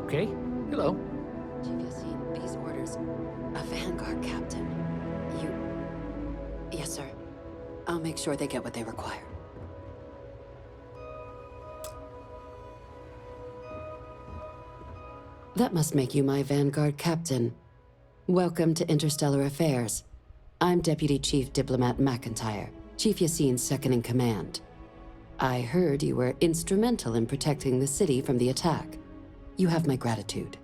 Okay. Hello. Chief Yassine, these orders. A Vanguard captain. You... Yes, sir. I'll make sure they get what they require. That must make you my Vanguard captain. Welcome to Interstellar Affairs. I'm Deputy Chief Diplomat McIntyre, Chief Yassine's second-in-command. I heard you were instrumental in protecting the city from the attack. You have my gratitude.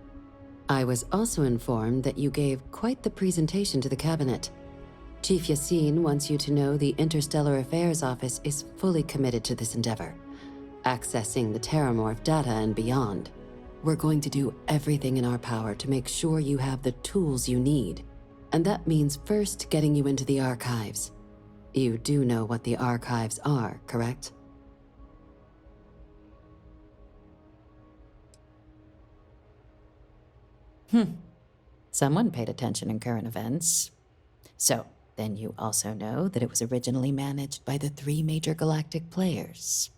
I was also informed that you gave quite the presentation to the cabinet. Chief Yassine wants you to know the Interstellar Affairs Office is fully committed to this endeavor, accessing the Terramorph data and beyond. We're going to do everything in our power to make sure you have the tools you need. And that means first getting you into the archives. You do know what the archives are, correct? Someone paid attention in current events. So, then you also know that it was originally managed by the 3 major galactic players.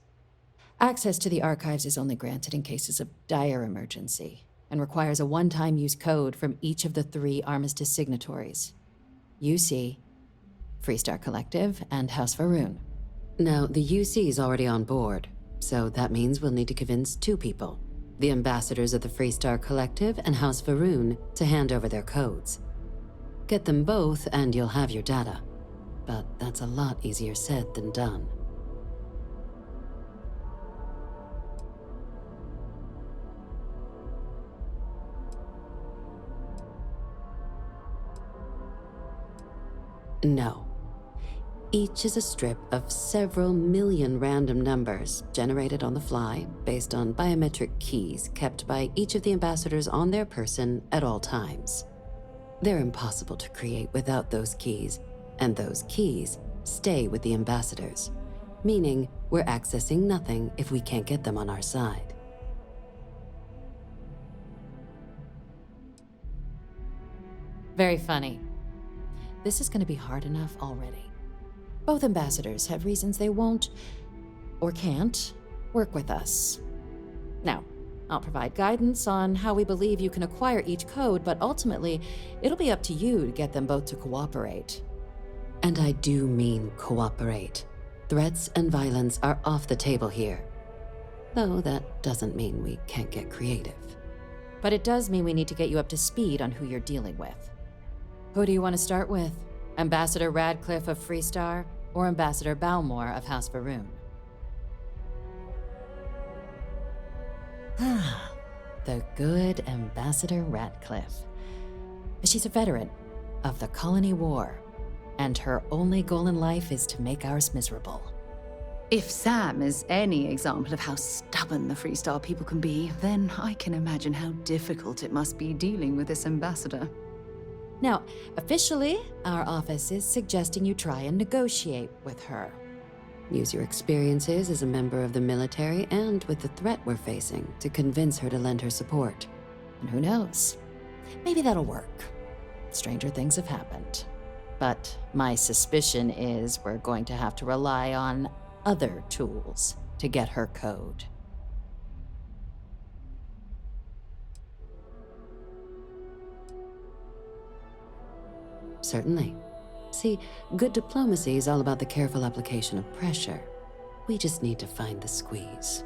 Access to the archives is only granted in cases of dire emergency, and requires a one-time use code from each of the 3 armistice signatories. UC, Freestar Collective, and House Varun. Now, the UC is already on board, so that means we'll need to convince 2 people. The ambassadors of the Freestar Collective and House Varun to hand over their codes. Get them both and you'll have your data. But that's a lot easier said than done. No. Each is a strip of several million random numbers generated on the fly based on biometric keys kept by each of the ambassadors on their person at all times. They're impossible to create without those keys, and those keys stay with the ambassadors, meaning we're accessing nothing if we can't get them on our side. Very funny. This is going to be hard enough already. Both ambassadors have reasons they won't, or can't, work with us. Now, I'll provide guidance on how we believe you can acquire each code, but ultimately, it'll be up to you to get them both to cooperate. And I do mean cooperate. Threats and violence are off the table here. Though that doesn't mean we can't get creative. But it does mean we need to get you up to speed on who you're dealing with. Who do you want to start with? Ambassador Radcliffe of Freestar, or Ambassador Balmore of House Varun? The good Ambassador Radcliffe. She's a veteran of the Colony War, and her only goal in life is to make ours miserable. If Sam is any example of how stubborn the Freestar people can be, then I can imagine how difficult it must be dealing with this ambassador. Now, officially, our office is suggesting you try and negotiate with her. Use your experiences as a member of the military and with the threat we're facing to convince her to lend her support. And who knows? Maybe that'll work. Stranger things have happened. But my suspicion is we're going to have to rely on other tools to get her code. Certainly. See, good diplomacy is all about the careful application of pressure. We just need to find the squeeze.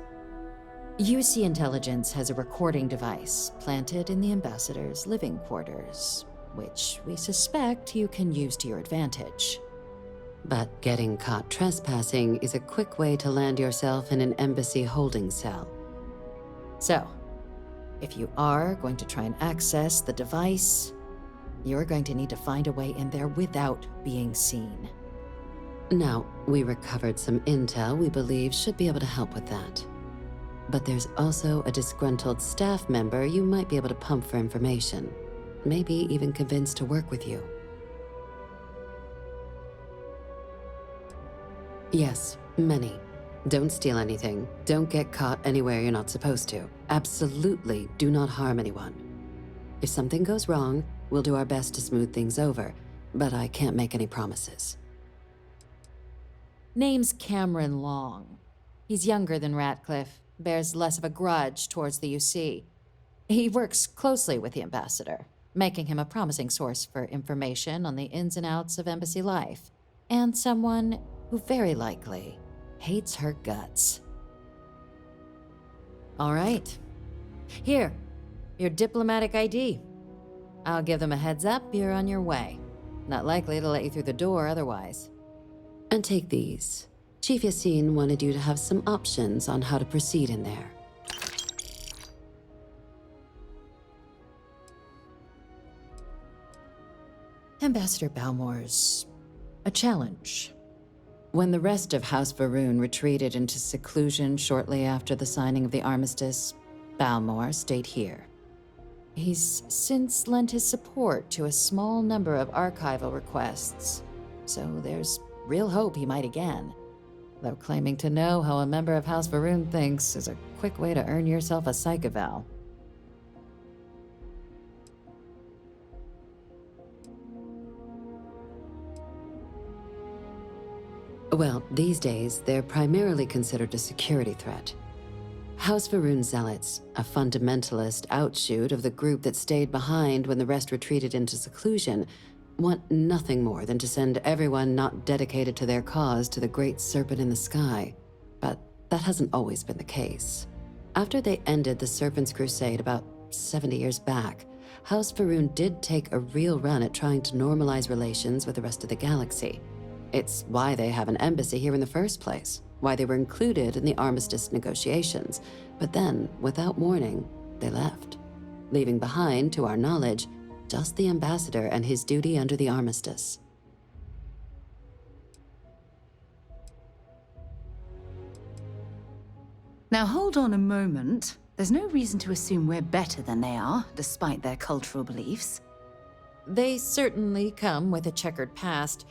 UC Intelligence has a recording device planted in the ambassador's living quarters, which we suspect you can use to your advantage. But getting caught trespassing is a quick way to land yourself in an embassy holding cell. So, if you are going to try and access the device, you're going to need to find a way in there without being seen. Now, we recovered some intel we believe should be able to help with that. But there's also a disgruntled staff member you might be able to pump for information. Maybe even convince to work with you. Yes, many. Don't steal anything. Don't get caught anywhere you're not supposed to. Absolutely do not harm anyone. If something goes wrong, we'll do our best to smooth things over, but I can't make any promises. Name's Cameron Long. He's younger than Ratcliffe, bears less of a grudge towards the UC. He works closely with the ambassador, making him a promising source for information on the ins and outs of embassy life, and someone who very likely hates her guts. All right. Here, your diplomatic ID. I'll give them a heads up you're on your way. Not likely to let you through the door otherwise. And take these. Chief Yassine wanted you to have some options on how to proceed in there. Ambassador Balmore's a challenge. When the rest of House Varun retreated into seclusion shortly after the signing of the armistice, Balmore stayed here. He's since lent his support to a small number of archival requests, so there's real hope he might again. Though claiming to know how a member of House Varun thinks is a quick way to earn yourself a psych eval. Well, these days, they're primarily considered a security threat. House Varun Zealots, a fundamentalist outshoot of the group that stayed behind when the rest retreated into seclusion, want nothing more than to send everyone not dedicated to their cause to the great serpent in the sky. But that hasn't always been the case. After they ended the Serpent's Crusade about 70 years back, House Varun did take a real run at trying to normalize relations with the rest of the galaxy. It's why they have an embassy here in the first place, why they were included in the armistice negotiations. But then, without warning, they left, leaving behind, to our knowledge, just the ambassador and his duty under the armistice. Now hold on a moment. There's no reason to assume we're better than they are, despite their cultural beliefs. They certainly come with a checkered past,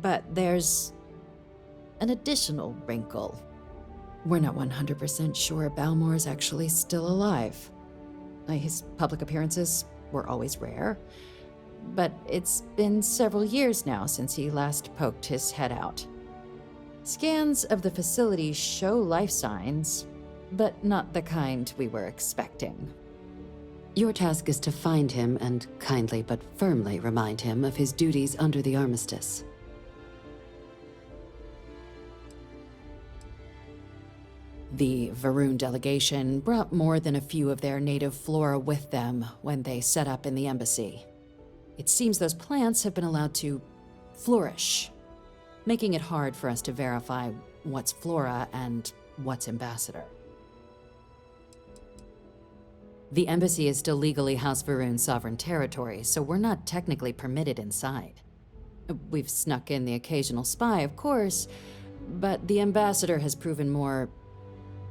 but there's an additional wrinkle. We're not 100% sure Balmore's actually still alive. His public appearances were always rare, but it's been several years now since he last poked his head out. Scans of the facility show life signs, but not the kind we were expecting. Your task is to find him and kindly but firmly remind him of his duties under the armistice. The Varun delegation brought more than a few of their native flora with them when they set up in the embassy. It seems those plants have been allowed to flourish, making it hard for us to verify what's flora and what's ambassador. The embassy is still legally House Varun's sovereign territory, so we're not technically permitted inside. We've snuck in the occasional spy, of course, but the ambassador has proven more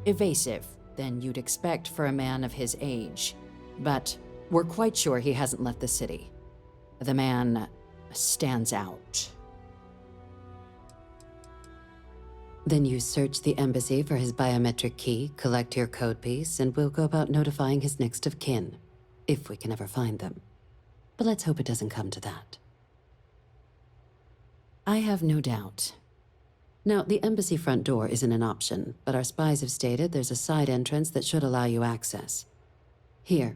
evasive than you'd expect for a man of his age. But we're quite sure he hasn't left the city. The man stands out. Then you search the embassy for his biometric key, collect your code piece, and we'll go about notifying his next of kin, if we can ever find them. But let's hope it doesn't come to that. I have no doubt. Now, the embassy front door isn't an option, but our spies have stated there's a side entrance that should allow you access. Here,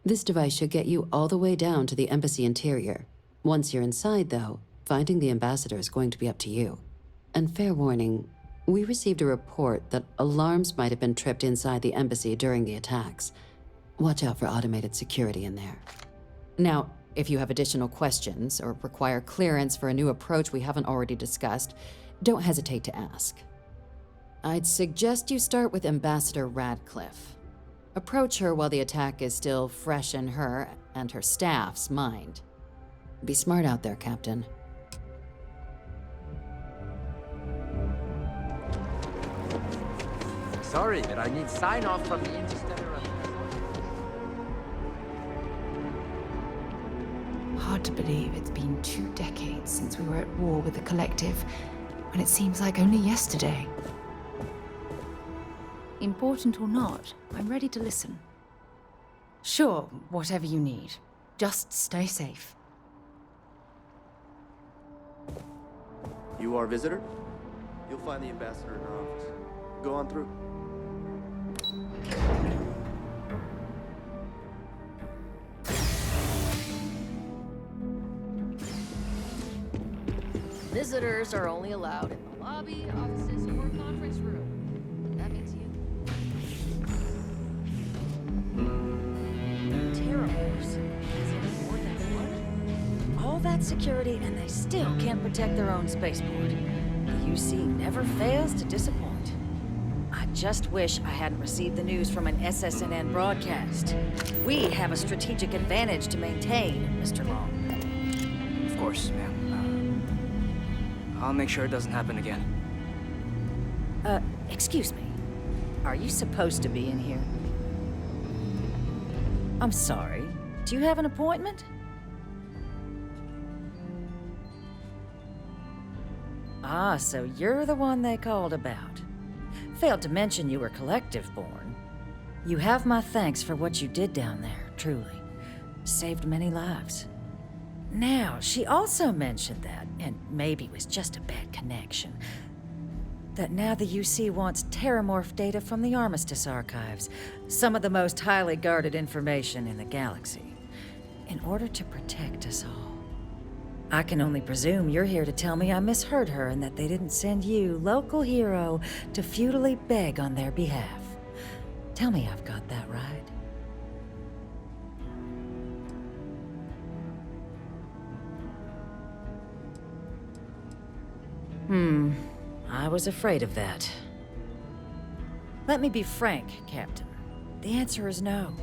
this device should get you all the way down to the embassy interior. Once you're inside, though, finding the ambassador is going to be up to you. And fair warning, we received a report that alarms might have been tripped inside the embassy during the attacks. Watch out for automated security in there. Now, if you have additional questions or require clearance for a new approach we haven't already discussed, don't hesitate to ask. I'd suggest you start with Ambassador Radcliffe. Approach her while the attack is still fresh in her and her staff's mind. Be smart out there, Captain. Sorry, but I need sign-off from the Interstellar. Hard to believe it's been 2 decades since we were at war with the Collective, when it seems like only yesterday. Important or not, I'm ready to listen. Sure, whatever you need. Just stay safe. You are a visitor? You'll find the ambassador in her office. Go on through. Visitors are only allowed in the lobby, offices, or conference room. That means you. Terrors. Is it more than one? All that security and they still can't protect their own spaceport. The UC never fails to disappoint. I just wish I hadn't received the news from an SSNN broadcast. We have a strategic advantage to maintain, Mr. Long. Of course, ma'am. I'll make sure it doesn't happen again. Excuse me. Are you supposed to be in here? I'm sorry. Do you have an appointment? Ah, so you're the one they called about. Failed to mention you were collective-born. You have my thanks for what you did down there, truly. Saved many lives. Now, she also mentioned that, and maybe it was just a bad connection, that now the UC wants terramorph data from the Armistice archives, some of the most highly guarded information in the galaxy, in order to protect us all. I can only presume you're here to tell me I misheard her and that they didn't send you, local hero, to futilely beg on their behalf. Tell me I've got that right. I was afraid of that. Let me be frank, Captain. The answer is no.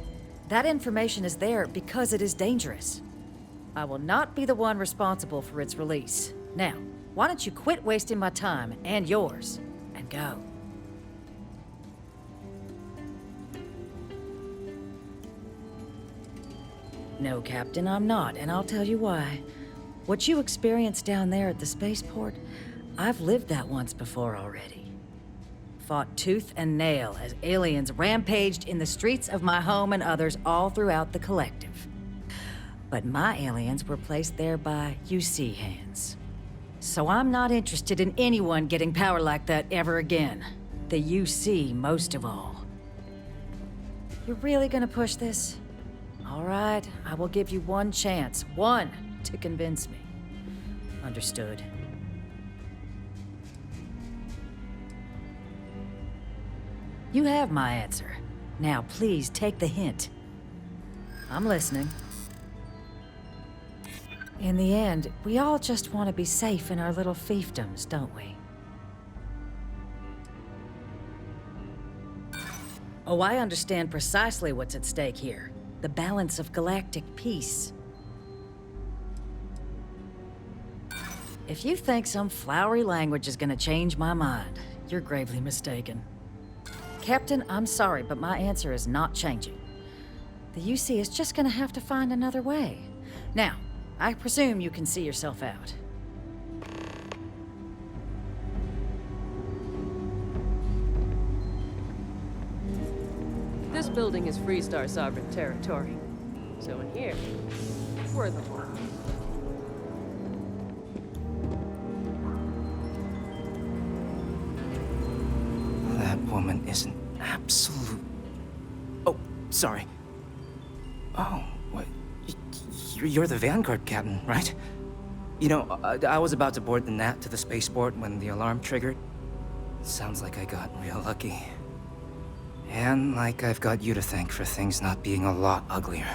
That information is there because it is dangerous. I will not be the one responsible for its release. Now, why don't you quit wasting my time and yours, and go? No, Captain, I'm not, and I'll tell you why. What you experienced down there at the spaceport, I've lived that once before already. Fought tooth and nail as aliens rampaged in the streets of my home and others all throughout the collective. But my aliens were placed there by UC hands. So I'm not interested in anyone getting power like that ever again. The UC most of all. You're really gonna push this? All right, I will give you one chance, one, to convince me. Understood. You have my answer. Now please take the hint. I'm listening. In the end, we all just want to be safe in our little fiefdoms, don't we? Oh, I understand precisely what's at stake here. The balance of galactic peace. If you think some flowery language is gonna change my mind, you're gravely mistaken. Captain, I'm sorry, but my answer is not changing. The UC is just gonna have to find another way. Now, I presume you can see yourself out. This building is Freestar sovereign territory. So in here, we're the law. That woman is an absolute... Oh, sorry. Oh, what? You're the Vanguard captain, right? You know, I was about to board the Nat to the spaceport when the alarm triggered. Sounds like I got real lucky. And like I've got you to thank for things not being a lot uglier.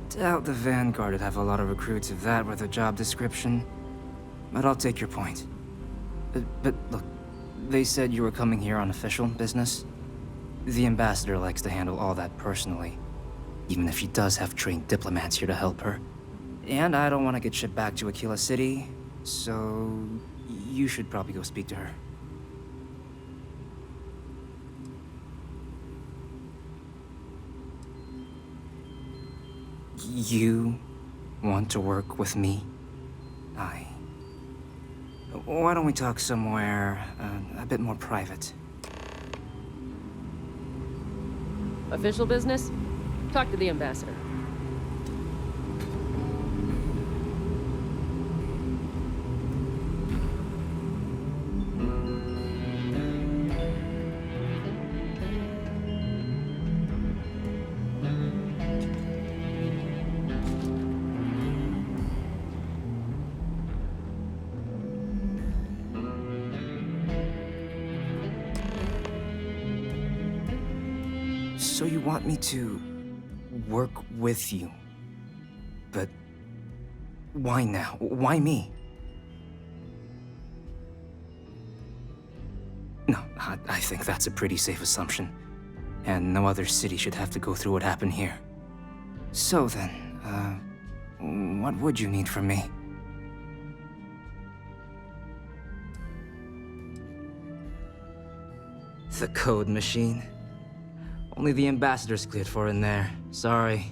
Doubt the Vanguard would have a lot of recruits if that were the job description. But I'll take your point. But look, they said you were coming here on official business. The ambassador likes to handle all that personally, even if she does have trained diplomats here to help her. And I don't want to get shipped back to Aquila City, so you should probably go speak to her. You want to work with me? Why don't we talk somewhere a bit more private? Official business? Talk to the ambassador. So you want me to work with you? But why now? Why me? No, I think that's a pretty safe assumption. And no other city should have to go through what happened here. So then, what would you need from me? The code machine. Only the ambassador's cleared for in there. Sorry.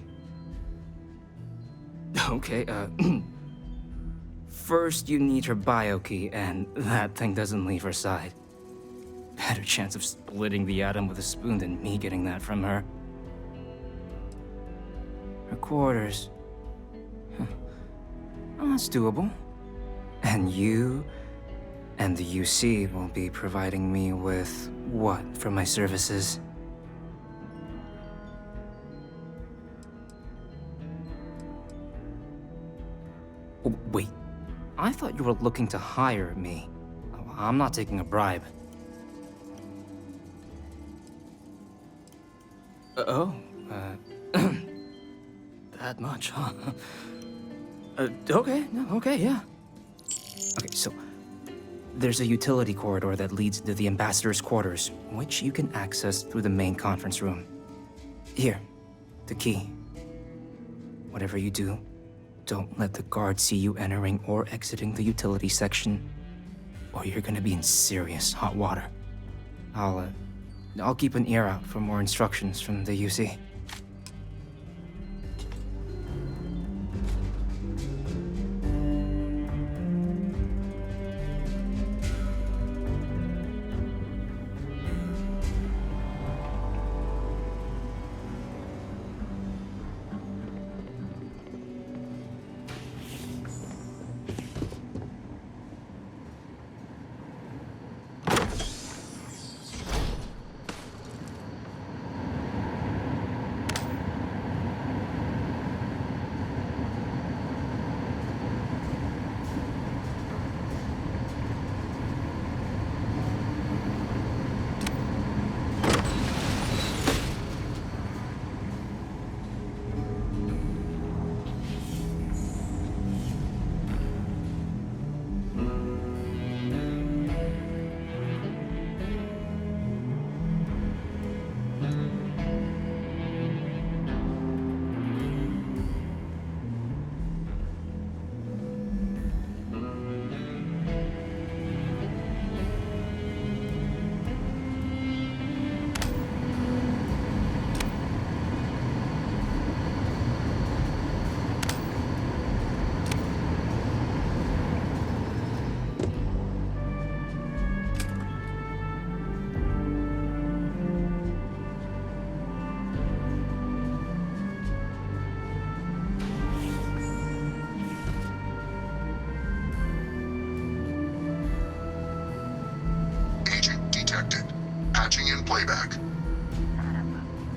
Okay, first you need her bio key, and that thing doesn't leave her side. Better chance of splitting the atom with a spoon than me getting that from her. Her quarters. Huh. Oh, that's doable. And you and the UC will be providing me with what for my services? Oh, wait, I thought you were looking to hire me. I'm not taking a bribe. That much, huh? Okay, no, okay, yeah. Okay, so there's a utility corridor that leads to the ambassador's quarters, which you can access through the main conference room. Here, the key. Whatever you do, don't let the guards see you entering or exiting the utility section, or you're gonna be in serious hot water. I'll keep an ear out for more instructions from the UC. Patching in playback. Son of a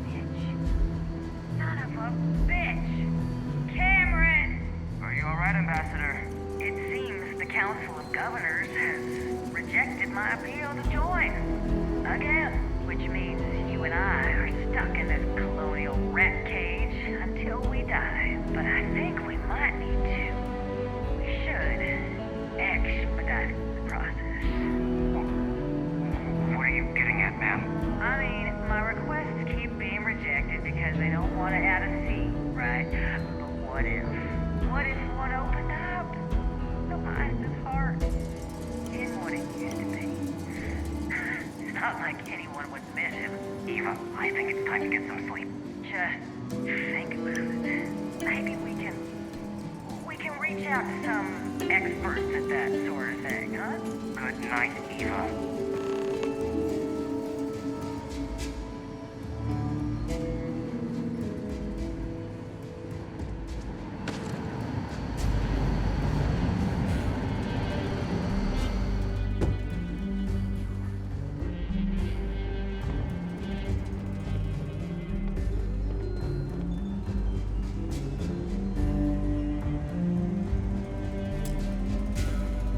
bitch. Son of a bitch. Cameron! Are you alright, Ambassador? It seems the Council of Governors has rejected my appeal to join. Again. Which means you and I are stuck in this colonial rat cage until we die. But I think we might need to. We should expedite the process. What are you getting at, ma'am? I mean, my requests keep being rejected because they don't want to add a seat, right? But what if? What if one opened up? The mind and heart in what it used to be. It's not like anyone would miss him. Eva, I think it's time to get some sleep. Just think about it. Maybe we can reach out to some experts at that sort of thing, huh? Good night, Eva.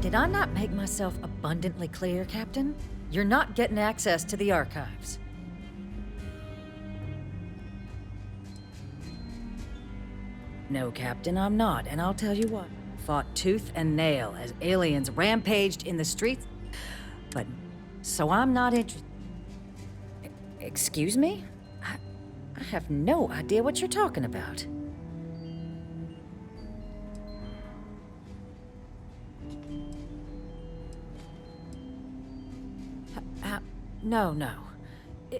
Did I not make myself abundantly clear, Captain? You're not getting access to the archives. No, Captain, I'm not, and I'll tell you what. Fought tooth and nail as aliens rampaged in the streets, but so I'm not interested. Excuse me? I have no idea what you're talking about. No.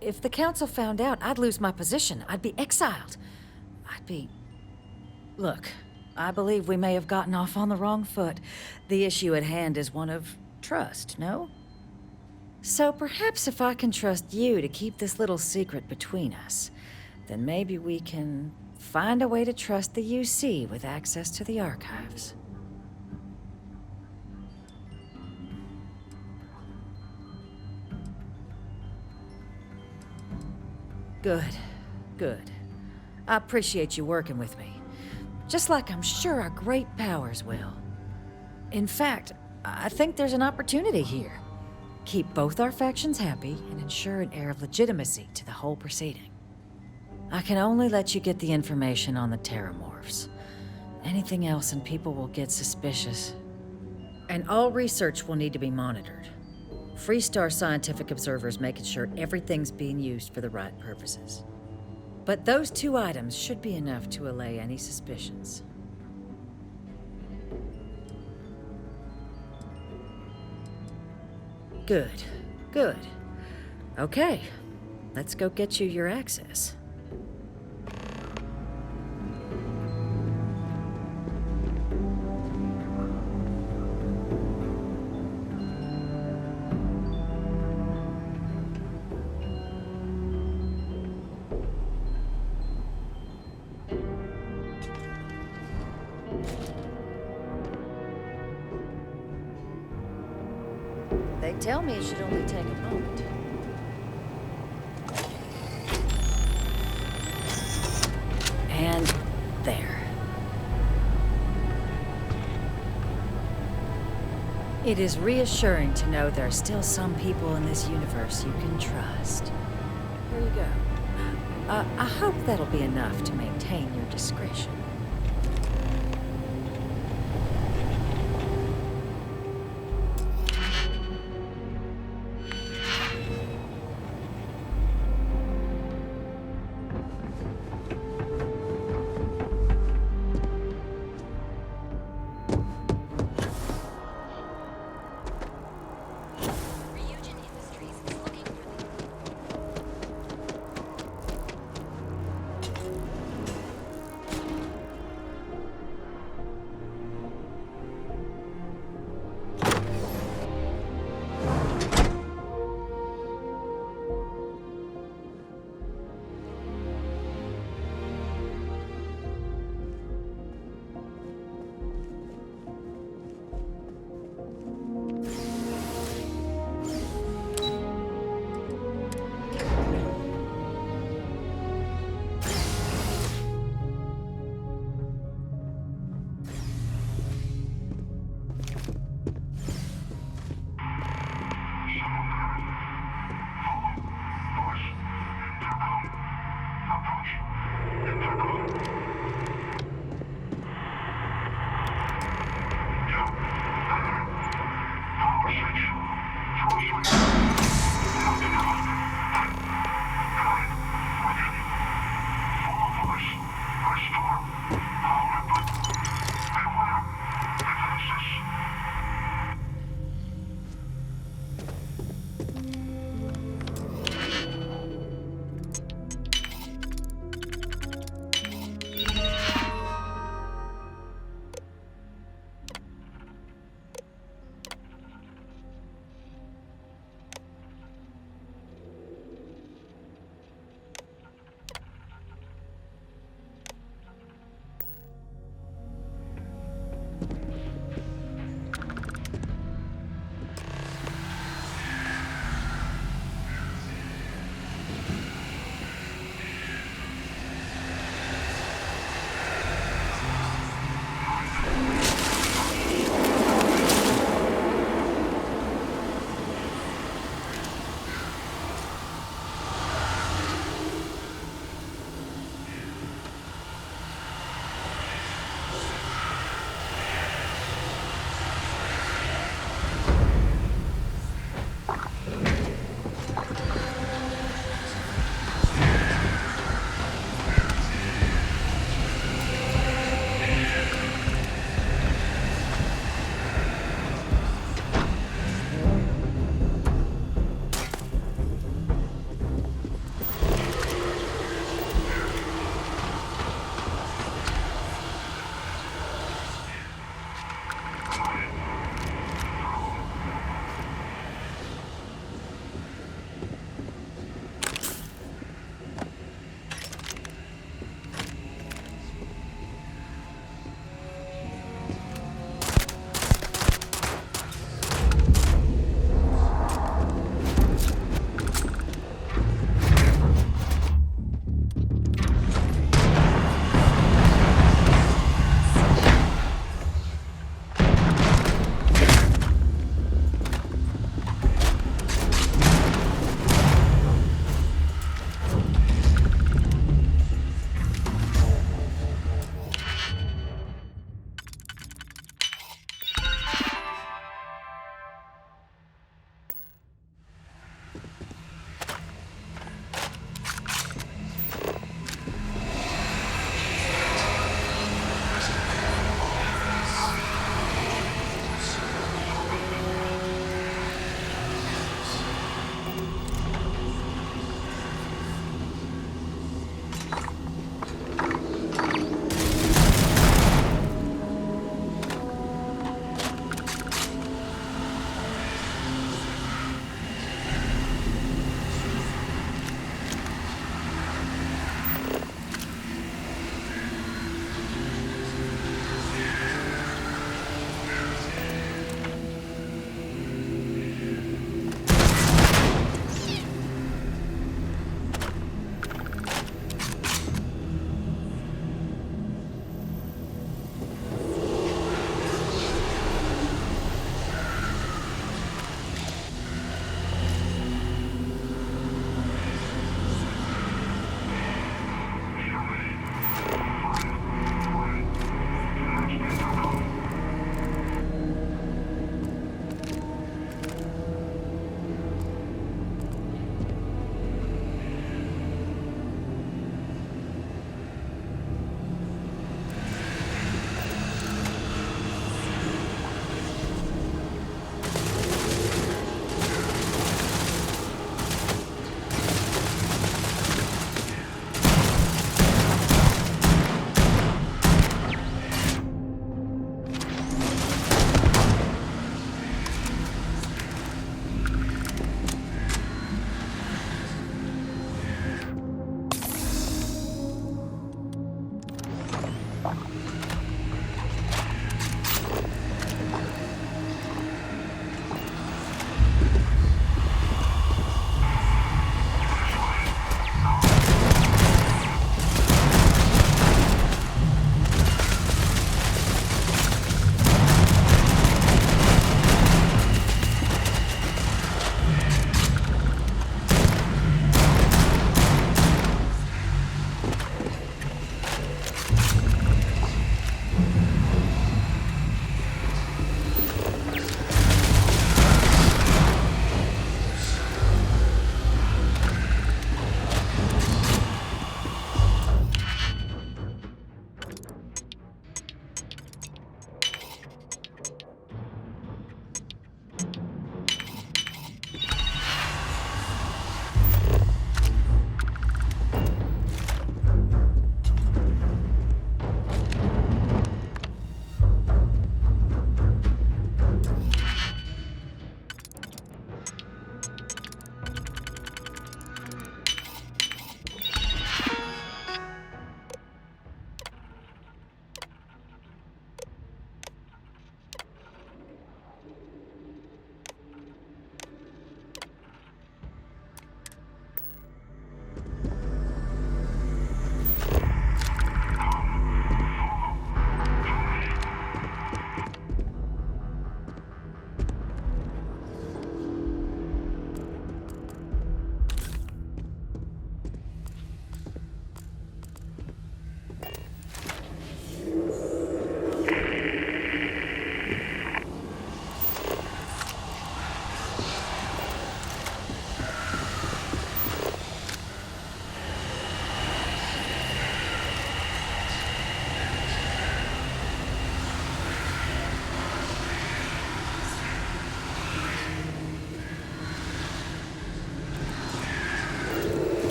If the council found out, I'd lose my position. I'd be exiled. Look, I believe we may have gotten off on the wrong foot. The issue at hand is one of trust, no? So perhaps if I can trust you to keep this little secret between us, then maybe we can find a way to trust the UC with access to the archives. Good. I appreciate you working with me. Just like I'm sure our great powers will. In fact, I think there's an opportunity here. Keep both our factions happy and ensure an air of legitimacy to the whole proceeding. I can only let you get the information on the terramorphs. Anything else and people will get suspicious. And all research will need to be monitored. Freestar scientific observers making sure everything's being used for the right purposes. But those 2 items should be enough to allay any suspicions. Good. Okay, let's go get you your access. They tell me it should only take a moment. And there. It is reassuring to know there are still some people in this universe you can trust. Here you go. I hope that'll be enough to maintain your discretion.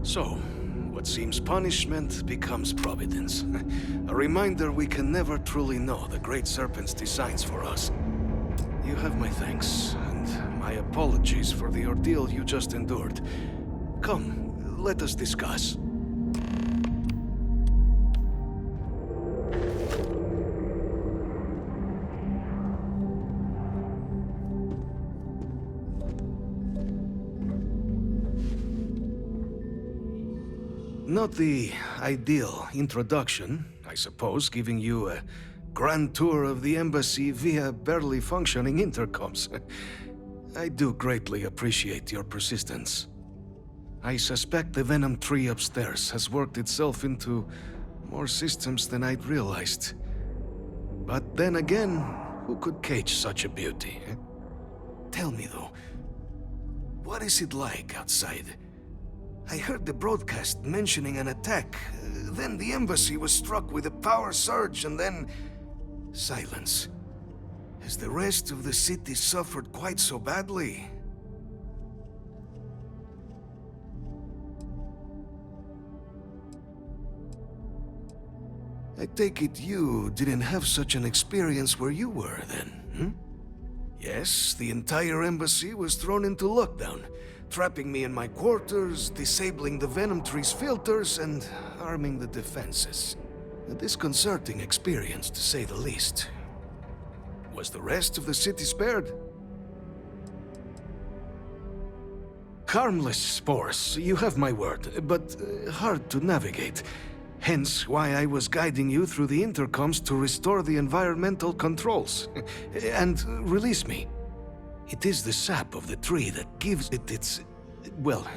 So, what seems punishment becomes providence. A reminder we can never truly know the Great Serpent's designs for us. You have my thanks, and my apologies for the ordeal you just endured. Come, let us discuss. Not the ideal introduction, I suppose, giving you a grand tour of the embassy via barely functioning intercoms. I do greatly appreciate your persistence. I suspect the Venom tree upstairs has worked itself into more systems than I'd realized. But then again, who could cage such a beauty? Tell me though, what is it like outside? I heard the broadcast mentioning an attack. Then the embassy was struck with a power surge, and then silence. Has the rest of the city suffered quite so badly? I take it you didn't have such an experience where you were then, hmm? Yes, the entire embassy was thrown into lockdown, trapping me in my quarters, disabling the Venom tree's filters, and arming the defenses. A disconcerting experience, to say the least. Was the rest of the city spared? Harmless spores, you have my word, but hard to navigate. Hence why I was guiding you through the intercoms to restore the environmental controls. And release me. It is the sap of the tree that gives it its... well,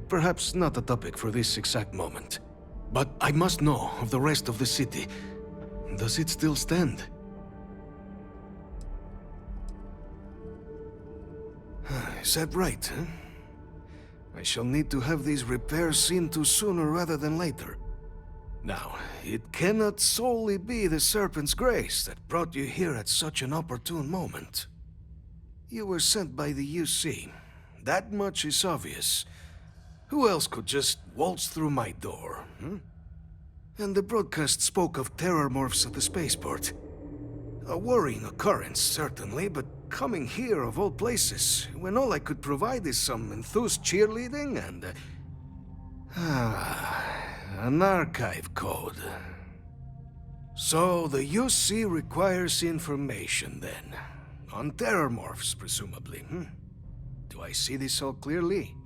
perhaps not a topic for this exact moment. But I must know of the rest of the city. Does it still stand? Is that right, huh? I shall need to have these repairs seen to sooner rather than later. Now, it cannot solely be the Serpent's grace that brought you here at such an opportune moment. You were sent by the UC. That much is obvious. Who else could just waltz through my door, hmm? And the broadcast spoke of terror morphs at the spaceport. A worrying occurrence, certainly, but coming here of all places, when all I could provide is some enthused cheerleading and... an archive code. So the UC requires information, then. On terror morphs, presumably, hmm? Do I see this all clearly?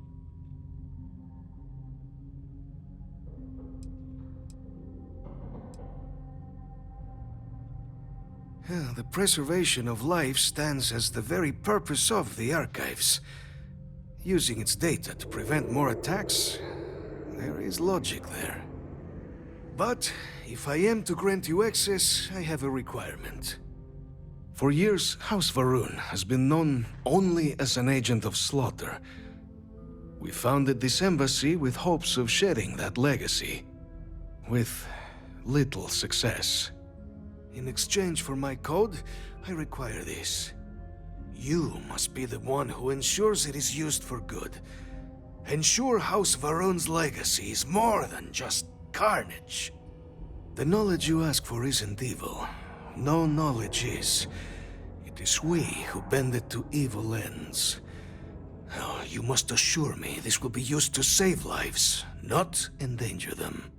The preservation of life stands as the very purpose of the archives. Using its data to prevent more attacks, there is logic there. But if I am to grant you access, I have a requirement. For years, House Varun has been known only as an agent of slaughter. We founded this embassy with hopes of shedding that legacy. with little success. In exchange for my code, I require this. You must be the one who ensures it is used for good. Ensure House Varun's legacy is more than just carnage. The knowledge you ask for isn't evil. No knowledge is. It is we who bend it to evil ends. Oh, you must assure me this will be used to save lives, not endanger them.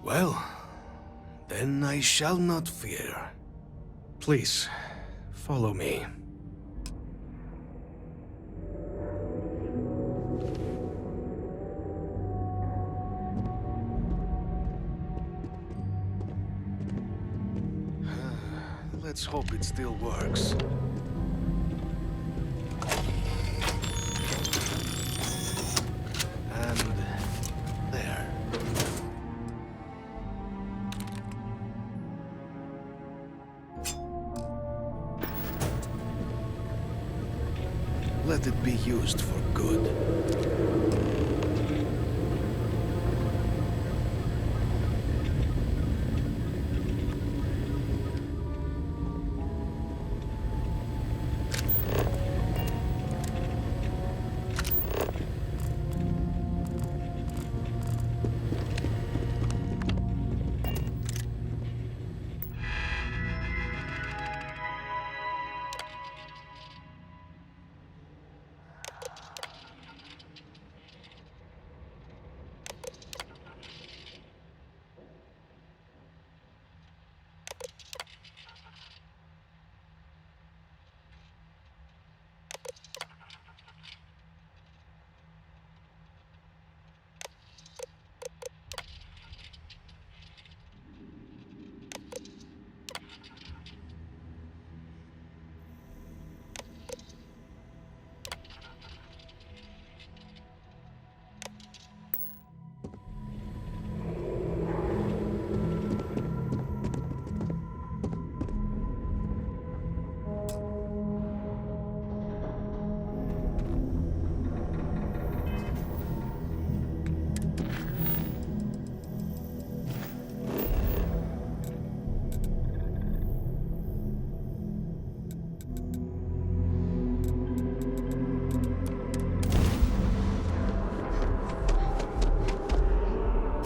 Well, then I shall not fear. Please, follow me. Let's hope it still works. And there. Let it be used for good.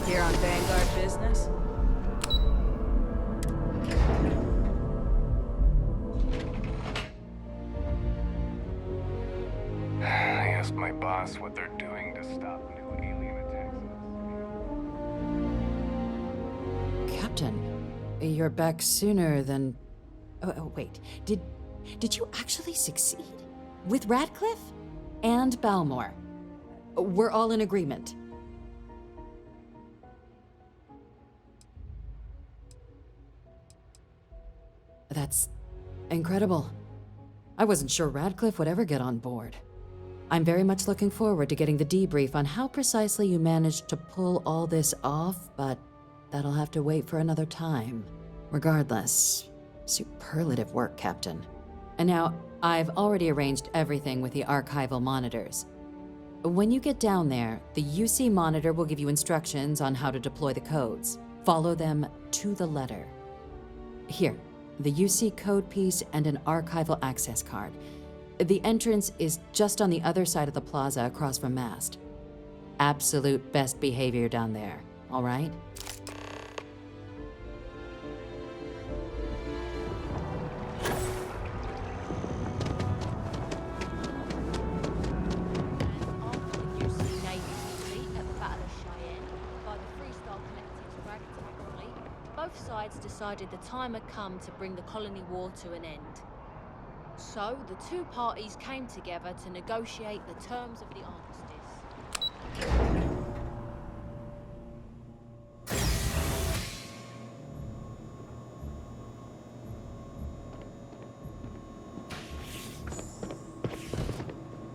Here on Vanguard business? I asked my boss what they're doing to stop new alien attacks. Captain, you're back sooner than... Oh, wait. Did you actually succeed? With Radcliffe? And Balmore? We're all in agreement. That's incredible. I wasn't sure Radcliffe would ever get on board. I'm very much looking forward to getting the debrief on how precisely you managed to pull all this off, but that'll have to wait for another time. Regardless, superlative work, Captain. And now, I've already arranged everything with the archival monitors. When you get down there, the UC monitor will give you instructions on how to deploy the codes. Follow them to the letter. Here. The UC code piece and an archival access card. The entrance is just on the other side of the plaza across from Mast. Absolute best behavior down there, all right? Decided the time had come to bring the colony war to an end. So the two parties came together to negotiate the terms of the armistice.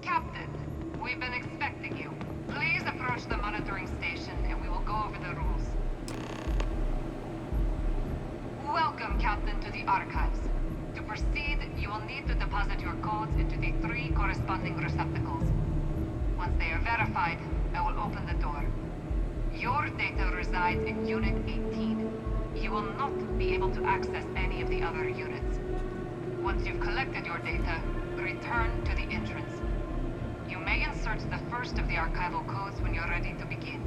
Captain, we've been expecting you. Please approach the monitoring station and we will go over the rules. Welcome, Captain, to the archives. To proceed, you will need to deposit your codes into the 3 corresponding receptacles. Once they are verified, I will open the door. Your data resides in Unit 18. You will not be able to access any of the other units. Once you've collected your data, return to the entrance. You may insert the first of the archival codes when you're ready to begin.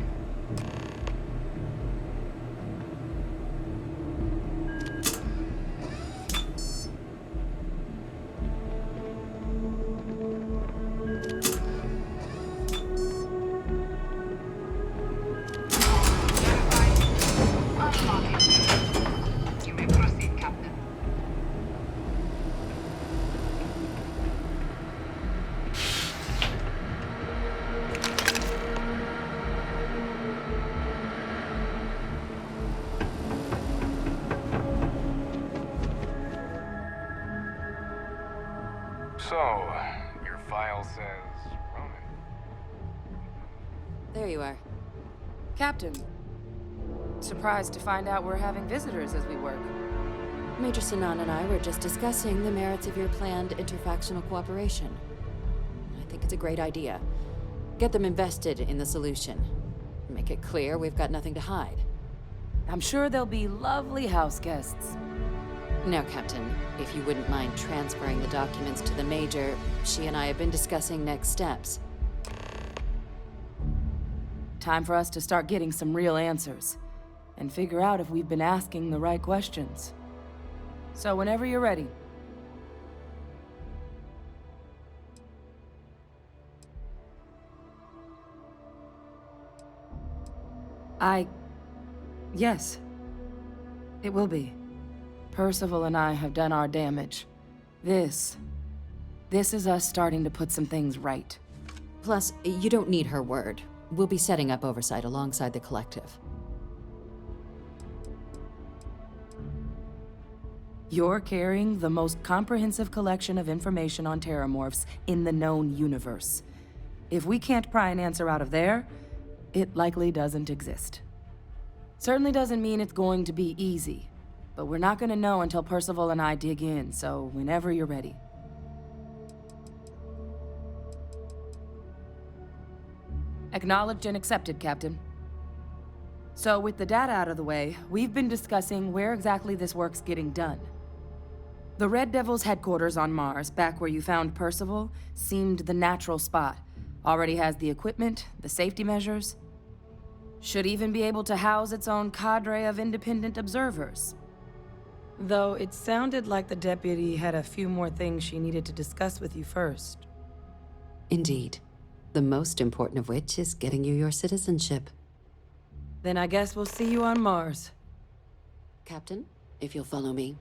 You may proceed, Captain. So, your file says Roman. There you are. Captain. Surprised to find out we're having visitors as we work. Major Sinan and I were just discussing the merits of your planned interfactional cooperation. I think it's a great idea. Get them invested in the solution. Make it clear we've got nothing to hide. I'm sure they'll be lovely house guests. Now, Captain, if you wouldn't mind transferring the documents to the Major, she and I have been discussing next steps. Time for us to start getting some real answers, and figure out if we've been asking the right questions. So whenever you're ready. Yes. It will be. Percival and I have done our damage. This is us starting to put some things right. Plus, you don't need her word. We'll be setting up oversight alongside the collective. You're carrying the most comprehensive collection of information on terramorphs in the known universe. If we can't pry an answer out of there, it likely doesn't exist. Certainly doesn't mean it's going to be easy, but we're not going to know until Percival and I dig in, so whenever you're ready. Acknowledged and accepted, Captain. So with the data out of the way, we've been discussing where exactly this work's getting done. The Red Devil's headquarters on Mars, back where you found Percival, seemed the natural spot. Already has the equipment, the safety measures. Should even be able to house its own cadre of independent observers. Though it sounded like the deputy had a few more things she needed to discuss with you first. Indeed. The most important of which is getting you your citizenship. Then I guess we'll see you on Mars. Captain, if you'll follow me.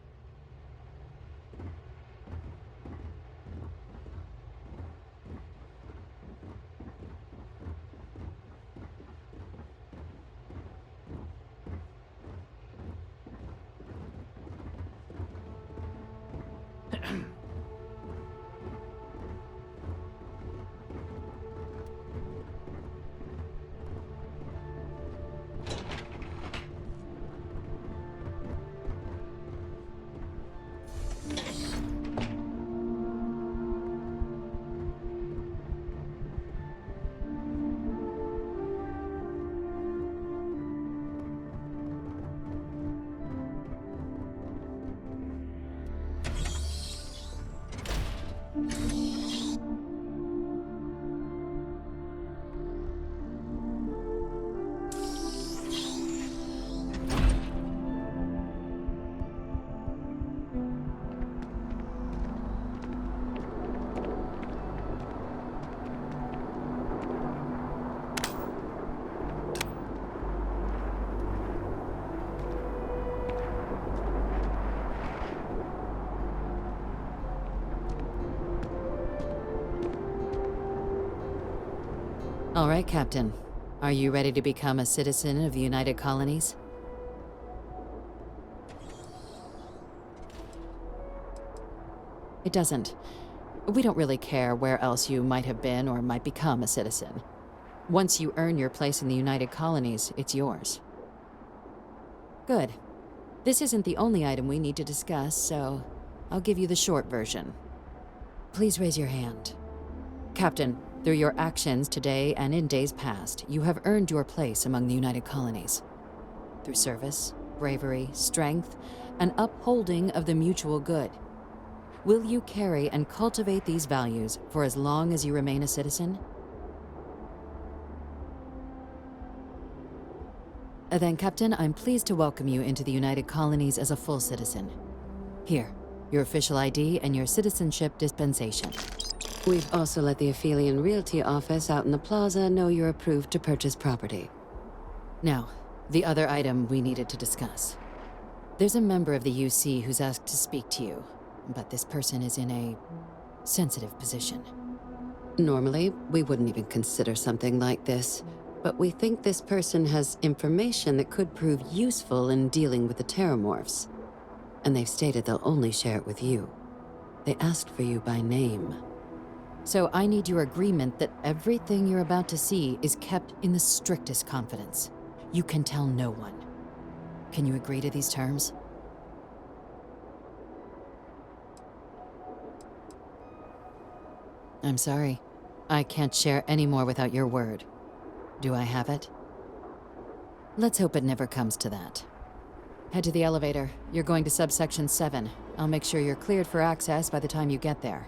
All right, Captain. Are you ready to become a citizen of the United Colonies? It doesn't. We don't really care where else you might have been or might become a citizen. Once you earn your place in the United Colonies, it's yours. Good. This isn't the only item we need to discuss, so I'll give you the short version. Please raise your hand. Captain, through your actions today and in days past, you have earned your place among the United Colonies. Through service, bravery, strength, and upholding of the mutual good. Will you carry and cultivate these values for as long as you remain a citizen? Then, Captain, I'm pleased to welcome you into the United Colonies as a full citizen. Here, your official ID and your citizenship dispensation. We've also let the Aphelion Realty office out in the plaza know you're approved to purchase property. Now, the other item we needed to discuss. There's a member of the UC who's asked to speak to you, but this person is in a sensitive position. Normally, we wouldn't even consider something like this, but we think this person has information that could prove useful in dealing with the Terramorphs. And they've stated they'll only share it with you. They asked for you by name. So I need your agreement that everything you're about to see is kept in the strictest confidence. You can tell no one. Can you agree to these terms? I'm sorry. I can't share any more without your word. Do I have it? Let's hope it never comes to that. Head to the elevator. You're going to subsection 7. I'll make sure you're cleared for access by the time you get there.